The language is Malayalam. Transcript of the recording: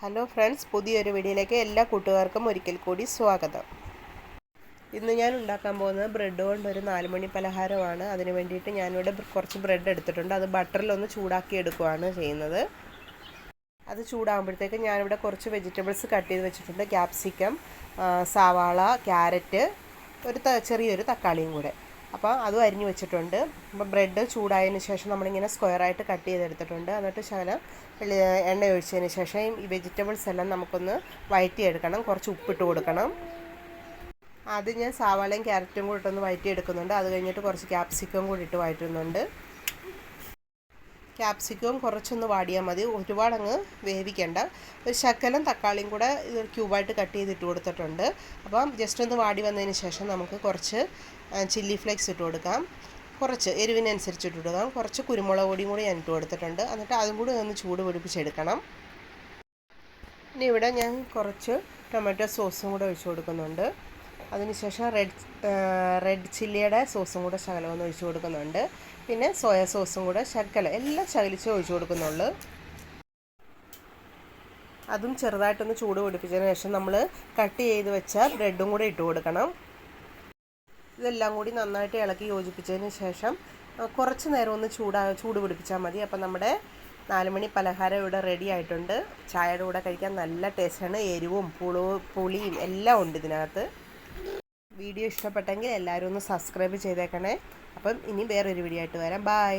ഹലോ ഫ്രണ്ട്സ്, പുതിയൊരു വീഡിയോയിലേക്ക് എല്ലാ കൂട്ടുകാർക്കും ഒരിക്കൽ കൂടി സ്വാഗതം. ഇന്ന് ഞാൻ ഉണ്ടാക്കാൻ പോകുന്നത് ബ്രെഡ് കൊണ്ടൊരു 4 മണി പലഹാരമാണ്. അതിന് വേണ്ടിയിട്ട് ഞാനിവിടെ കുറച്ച് ബ്രെഡ് എടുത്തിട്ടുണ്ട്. അത് ബട്ടറിലൊന്ന് ചൂടാക്കി എടുക്കുകയാണ് ചെയ്യുന്നത്. അത് ചൂടാകുമ്പോഴത്തേക്ക് ഞാനിവിടെ കുറച്ച് വെജിറ്റബിൾസ് കട്ട് ചെയ്ത് വെച്ചിട്ടുണ്ട്. ക്യാപ്സിക്കം, സവാള, ക്യാരറ്റ്, ചെറിയൊരു തക്കാളിയും കൂടെ. അപ്പോൾ അതും അരിഞ്ഞ് വെച്ചിട്ടുണ്ട്. അപ്പോൾ ബ്രെഡ് ചൂടായതിന് ശേഷം നമ്മളിങ്ങനെ സ്ക്വയറായിട്ട് കട്ട് ചെയ്തെടുത്തിട്ടുണ്ട്. എന്നിട്ട് ശകലം എണ്ണ ഒഴിച്ചതിന് ശേഷം ഈ വെജിറ്റബിൾസ് എല്ലാം നമുക്കൊന്ന് വഴറ്റിയെടുക്കണം. കുറച്ച് ഉപ്പിട്ട് കൊടുക്കണം. ആദ്യം ഞാൻ സവാളയും ക്യാരറ്റും കൂടി ഇട്ടൊന്ന് വഴറ്റിയെടുക്കുന്നുണ്ട്. അത് കഴിഞ്ഞിട്ട് കുറച്ച് ക്യാപ്സിക്കം കൂടി ഇട്ട് വഴറ്റുന്നുണ്ട്. ക്യാപ്സിക്കവും കുറച്ചൊന്ന് വാടിയാൽ മതി, ഒരുപാടങ്ങ് വേവിക്കേണ്ട. ഒരു ശകലം തക്കാളിയും കൂടെ ഇത് ക്യൂബായിട്ട് കട്ട് ചെയ്തിട്ട് കൊടുത്തിട്ടുണ്ട്. അപ്പം ജസ്റ്റ് ഒന്ന് വാടി വന്നതിന് ശേഷം നമുക്ക് കുറച്ച് ചില്ലി ഫ്ലേക്സ് ഇട്ട് കൊടുക്കാം. കുറച്ച് എരിവിനനുസരിച്ച് ഇട്ട് കൊടുക്കാം. കുറച്ച് കുരുമുളക് പൊടിയും കൂടി ഞാൻ ഇട്ട് കൊടുത്തിട്ടുണ്ട്. എന്നിട്ട് അതും കൂടി ഒന്ന് ചൂട് പിടിപ്പിച്ചെടുക്കണം. ഇനി ഇവിടെ ഞാൻ കുറച്ച് ടൊമാറ്റോ സോസും കൂടെ ഒഴിച്ച് കൊടുക്കുന്നുണ്ട്. അതിനുശേഷം റെഡ് ചില്ലിയുടെ സോസും കൂടെ ശകലം ഒന്ന് ഒഴിച്ച് കൊടുക്കുന്നുണ്ട്. പിന്നെ സോയ സോസും കൂടെ എല്ലാം ശകലിച്ച് ഒഴിച്ച് കൊടുക്കുന്നുള്ളൂ. അതും ചെറുതായിട്ടൊന്ന് ചൂട് പിടിപ്പിച്ചതിന് ശേഷം നമ്മൾ കട്ട് ചെയ്ത് വെച്ച ബ്രെഡും കൂടെ ഇട്ട് കൊടുക്കണം. ഇതെല്ലാം കൂടി നന്നായിട്ട് ഇളക്കി യോജിപ്പിച്ചതിന് ശേഷം കുറച്ച് നേരം ഒന്ന് ചൂട് പിടിപ്പിച്ചാൽ മതി. അപ്പം നമ്മുടെ 4 മണി പലഹാരം ഇവിടെ റെഡി ആയിട്ടുണ്ട്. ചായയുടെ കൂടെ കഴിക്കാൻ നല്ല ടേസ്റ്റാണ്. എരിവും പുളിയും എല്ലാം ഉണ്ട് ഇതിനകത്ത്. വീഡിയോ ഇഷ്ടപ്പെട്ടെങ്കിൽ എല്ലാവരും ഒന്ന് സബ്സ്ക്രൈബ് ചെയ്തേക്കണേ. അപ്പം ഇനി വേറൊരു വീഡിയോ ആയിട്ട് വരാം. ബൈ.